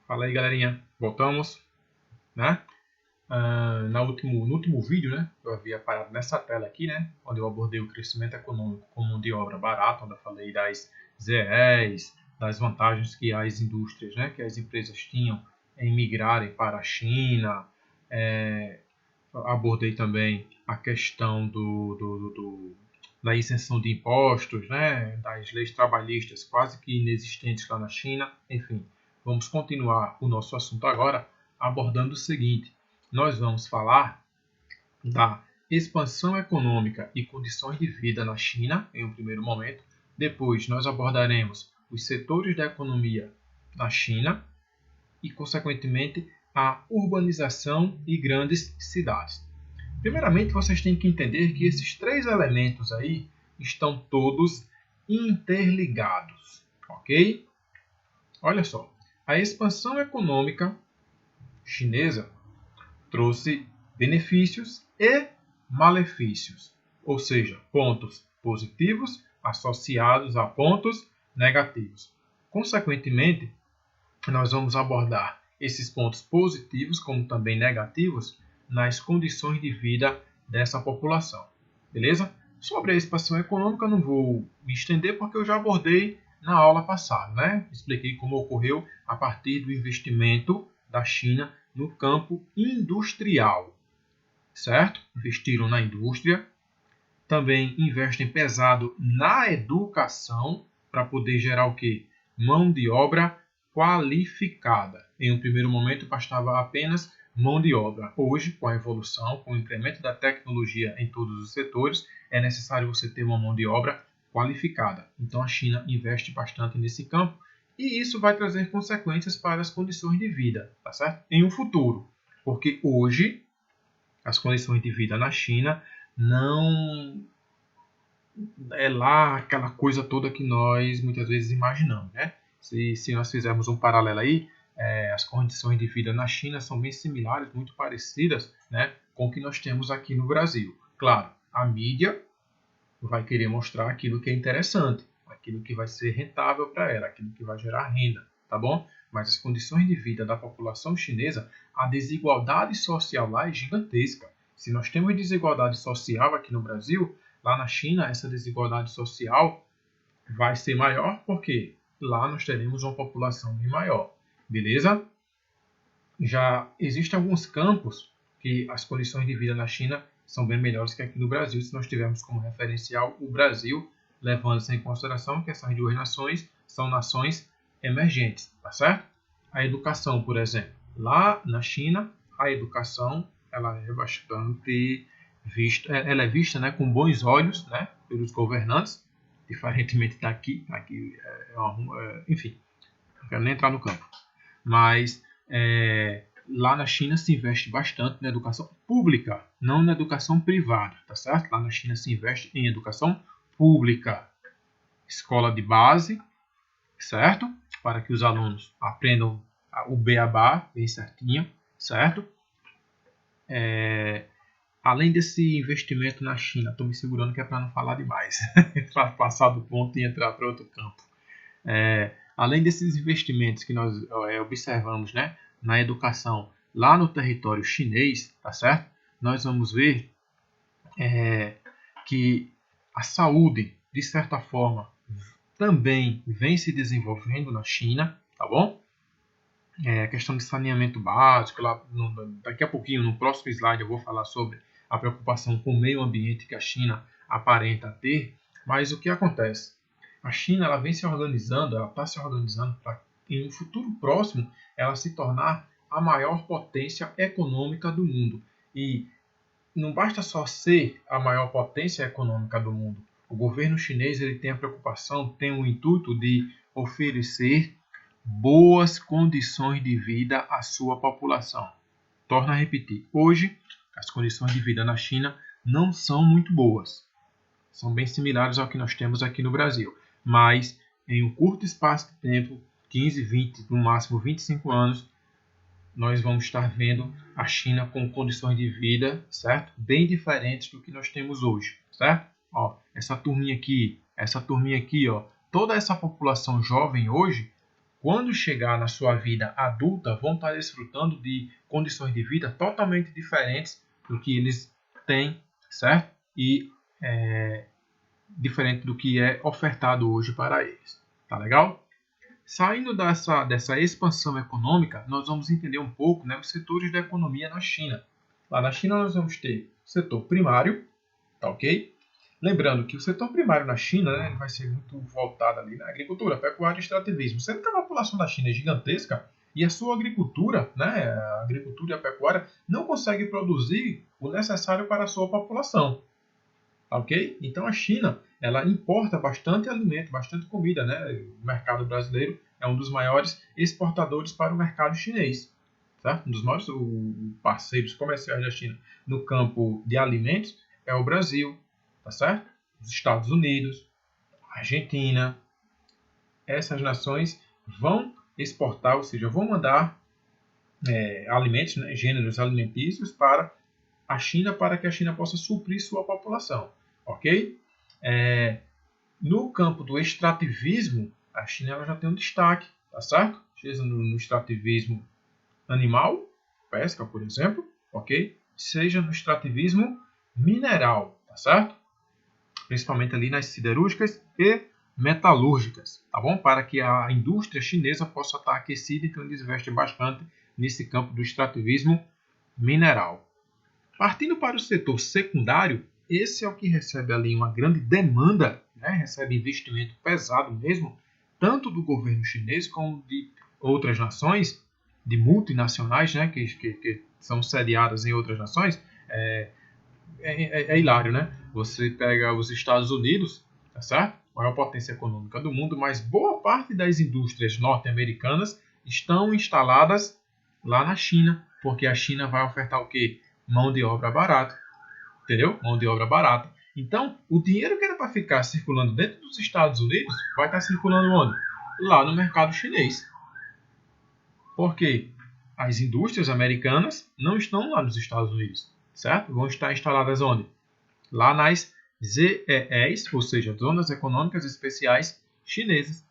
Fala aí, galerinha. Voltamos, né? No último vídeo, né? Eu havia parado nessa tela aqui, né? Onde eu abordei o crescimento econômico com mão de obra barata, onde eu falei das ZEs, das vantagens que as indústrias, né? Que as empresas tinham em migrarem para a China. Abordei também a questão da isenção de impostos, né? Das leis trabalhistas quase que inexistentes lá na China. Enfim, vamos continuar o nosso assunto agora abordando o seguinte: nós vamos falar da expansão econômica e condições de vida na China, em um primeiro momento. Depois, nós abordaremos os setores da economia na China e, consequentemente, a urbanização e grandes cidades. Primeiramente, vocês têm que entender que esses três elementos aí estão todos interligados, ok? Olha só, a expansão econômica chinesa trouxe benefícios e malefícios, ou seja, pontos positivos associados a pontos negativos. Consequentemente, nós vamos abordar esses pontos positivos como também negativos nas condições de vida dessa população. Beleza? Sobre a expansão econômica não vou me estender porque eu já abordei na aula passada, né? Expliquei como ocorreu a partir do investimento da China no campo industrial, certo? Investiram na indústria, também investem pesado na educação para poder gerar o quê? Mão de obra qualificada. Em um primeiro momento bastava apenas mão de obra. Hoje, com a evolução, com o incremento da tecnologia em todos os setores, é necessário você ter uma mão de obra qualificada. Então a China investe bastante nesse campo e isso vai trazer consequências para as condições de vida, tá certo? Em um futuro, porque hoje as condições de vida na China não é lá aquela coisa toda que nós muitas vezes imaginamos, né? Se nós fizermos um paralelo aí, as condições de vida na China são bem similares, muito parecidas, né, com o que nós temos aqui no Brasil. Claro, a mídia vai querer mostrar aquilo que é interessante, aquilo que vai ser rentável para ela, aquilo que vai gerar renda, tá bom? Mas as condições de vida da população chinesa, a desigualdade social lá é gigantesca. Se nós temos desigualdade social aqui no Brasil, lá na China essa desigualdade social vai ser maior porque lá nós teremos uma população bem maior, beleza? Já existem alguns campos que as condições de vida na China são bem melhores que aqui no Brasil, se nós tivermos como referencial o Brasil, levando-se em consideração que essas duas nações são nações emergentes, tá certo? A educação, por exemplo, lá na China, a educação ela é bastante vista, ela é vista, né, com bons olhos, né, pelos governantes, diferentemente daqui, enfim, não quero nem entrar no campo, mas lá na China se investe bastante na educação pública, não na educação privada, tá certo? Lá na China se investe em educação pública, escola de base, certo? Para que os alunos aprendam o beabá bem certinho, certo? Além desse investimento na China, estou me segurando que é para não falar demais, para passar do ponto e entrar para outro campo. Além desses investimentos que nós observamos, né, na educação lá no território chinês, tá certo? Nós vamos ver que a saúde, de certa forma, também vem se desenvolvendo na China, tá bom? A questão de saneamento básico, daqui a pouquinho, no próximo slide, eu vou falar sobre a preocupação com o meio ambiente que a China aparenta ter, mas o que acontece? A China ela vem se organizando, ela está se organizando para, em um futuro próximo, ela se tornar a maior potência econômica do mundo. E não basta só ser a maior potência econômica do mundo. O governo chinês ele tem a preocupação, tem o intuito de oferecer boas condições de vida à sua população. Torno a repetir, hoje as condições de vida na China não são muito boas. São bem similares ao que nós temos aqui no Brasil. Mas em um curto espaço de tempo, 15, 20, no máximo 25 anos, nós vamos estar vendo a China com condições de vida, certo? Bem diferentes do que nós temos hoje, certo? Ó, essa turminha aqui, ó, toda essa população jovem hoje, quando chegar na sua vida adulta, vão estar desfrutando de condições de vida totalmente diferentes do que eles têm, certo? E diferente do que é ofertado hoje para eles. Tá legal? Saindo dessa expansão econômica, nós vamos entender um pouco, né, os setores da economia na China. Lá na China nós vamos ter o setor primário, tá ok? Lembrando que o setor primário na China, né, ele vai ser muito voltado ali na agricultura, pecuária e extrativismo. Sendo que a população da China é gigantesca e a sua agricultura, né, a agricultura e a pecuária, não consegue produzir o necessário para a sua população. Ok? Então a China, ela importa bastante alimento, bastante comida, né? O mercado brasileiro é um dos maiores exportadores para o mercado chinês, certo? Um dos maiores parceiros comerciais da China no campo de alimentos é o Brasil, tá certo? Os Estados Unidos, a Argentina, essas nações vão exportar, ou seja, vão mandar alimentos, né, gêneros alimentícios para a China para que a China possa suprir sua população, ok? No campo do extrativismo, a China ela já tem um destaque, tá certo? Seja no extrativismo animal, pesca, por exemplo, ok? Seja no extrativismo mineral, tá certo? Principalmente ali nas siderúrgicas e metalúrgicas, tá bom? Para que a indústria chinesa possa estar aquecida, então eles investem bastante nesse campo do extrativismo mineral. Partindo para o setor secundário, esse é o que recebe ali uma grande demanda, né? Recebe investimento pesado mesmo, tanto do governo chinês como de outras nações, de multinacionais, né? que são sediadas em outras nações. É hilário, né? Você pega os Estados Unidos, tá certo? Maior potência econômica do mundo, mas boa parte das indústrias norte-americanas estão instaladas lá na China, porque a China vai ofertar o quê? Mão de obra barata, entendeu? Mão de obra barata. Então, o dinheiro que era para ficar circulando dentro dos Estados Unidos vai estar circulando onde? Lá no mercado chinês. Por quê? As indústrias americanas não estão lá nos Estados Unidos, certo? Vão estar instaladas onde? Lá nas ZEEs, ou seja, Zonas Econômicas Especiais Chinesas,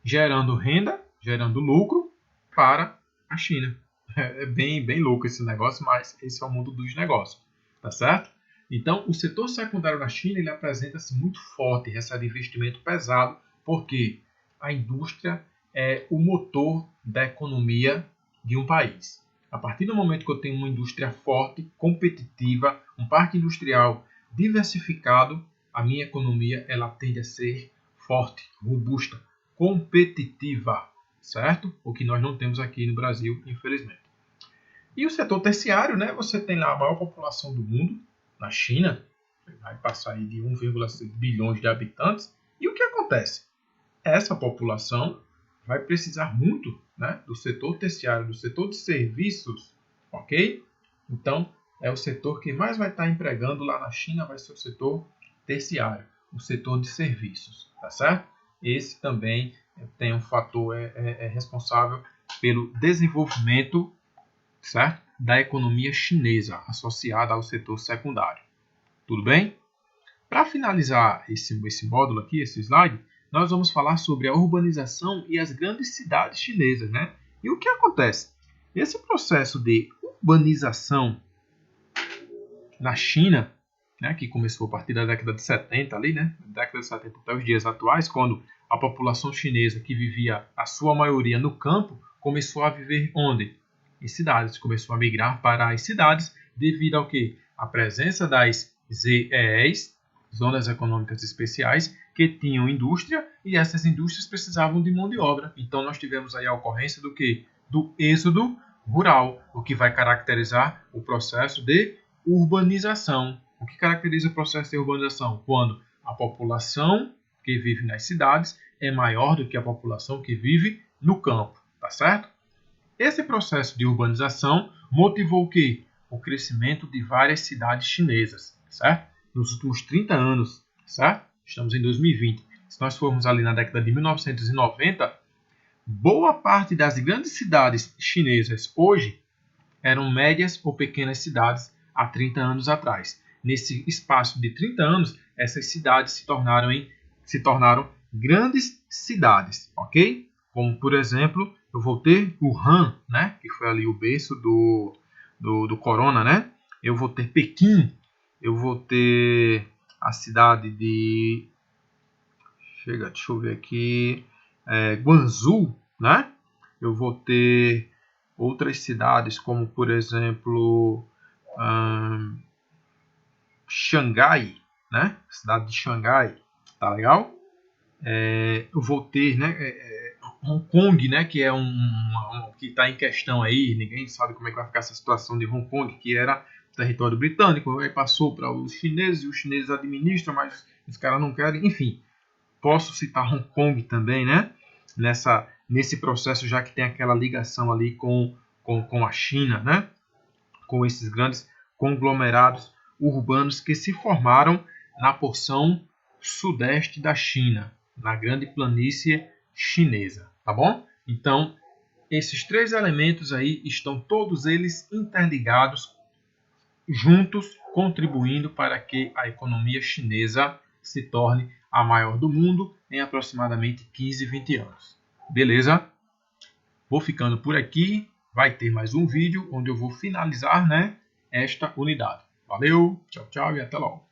gerando renda, gerando lucro para a China. É bem louco esse negócio, mas esse é o mundo dos negócios, tá certo? Então, o setor secundário na China ele apresenta-se muito forte, recebe investimento pesado, porque a indústria é o motor da economia de um país. A partir do momento que eu tenho uma indústria forte, competitiva, um parque industrial diversificado, a minha economia ela tende a ser forte, robusta, competitiva, certo? O que nós não temos aqui no Brasil, infelizmente. E o setor terciário, né? Você tem lá a maior população do mundo, na China, vai passar aí de 1,6 bilhões de habitantes. E o que acontece? Essa população vai precisar muito, né, do setor terciário, do setor de serviços, ok? Então, é o setor que mais vai estar empregando lá na China, vai ser o setor terciário, o setor de serviços, tá certo? Esse também tem um fator, é responsável pelo desenvolvimento, certo? Da economia chinesa associada ao setor secundário. Tudo bem? Para finalizar esse módulo aqui, esse slide, nós vamos falar sobre a urbanização e as grandes cidades chinesas, né? E o que acontece? Esse processo de urbanização na China, né, que começou a partir da década de 70 ali, né? Década de 70 até os dias atuais, quando a população chinesa que vivia a sua maioria no campo começou a viver onde? Em cidades, começou a migrar para as cidades devido ao quê? A presença das ZEEs, Zonas Econômicas Especiais, que tinham indústria e essas indústrias precisavam de mão de obra. Então nós tivemos aí a ocorrência do quê? Do êxodo rural, o que vai caracterizar o processo de urbanização. O que caracteriza o processo de urbanização? Quando a população que vive nas cidades é maior do que a população que vive no campo, tá certo? Esse processo de urbanização motivou o quê? O crescimento de várias cidades chinesas, certo? Nos últimos 30 anos, certo? Estamos em 2020. Se nós formos ali na década de 1990, boa parte das grandes cidades chinesas hoje eram médias ou pequenas cidades há 30 anos atrás. Nesse espaço de 30 anos, essas cidades se tornaram grandes cidades, ok? Como, por exemplo, eu vou ter Wuhan, né? Que foi ali o berço do corona, né? Eu vou ter Pequim, eu vou ter a cidade de... deixa eu ver aqui... Guangzhou, né? Eu vou ter outras cidades, como, por exemplo... Xangai, né? Cidade de Xangai, tá legal? Eu vou ter, né? Hong Kong, né? Que é que está em questão aí. Ninguém sabe como é que vai ficar essa situação de Hong Kong, que era território britânico, aí passou para os chineses, e os chineses administram, mas os caras não querem. Enfim, posso citar Hong Kong também, né? Nesse processo, já que tem aquela ligação ali com a China, né? Com esses grandes conglomerados urbanos que se formaram na porção sudeste da China, na grande planície chinesa, tá bom? Então, esses três elementos aí estão todos eles interligados, juntos, contribuindo para que a economia chinesa se torne a maior do mundo em aproximadamente 15, 20 anos. Beleza? Vou ficando por aqui. Vai ter mais um vídeo onde eu vou finalizar, né, esta unidade. Valeu, tchau, tchau e até logo.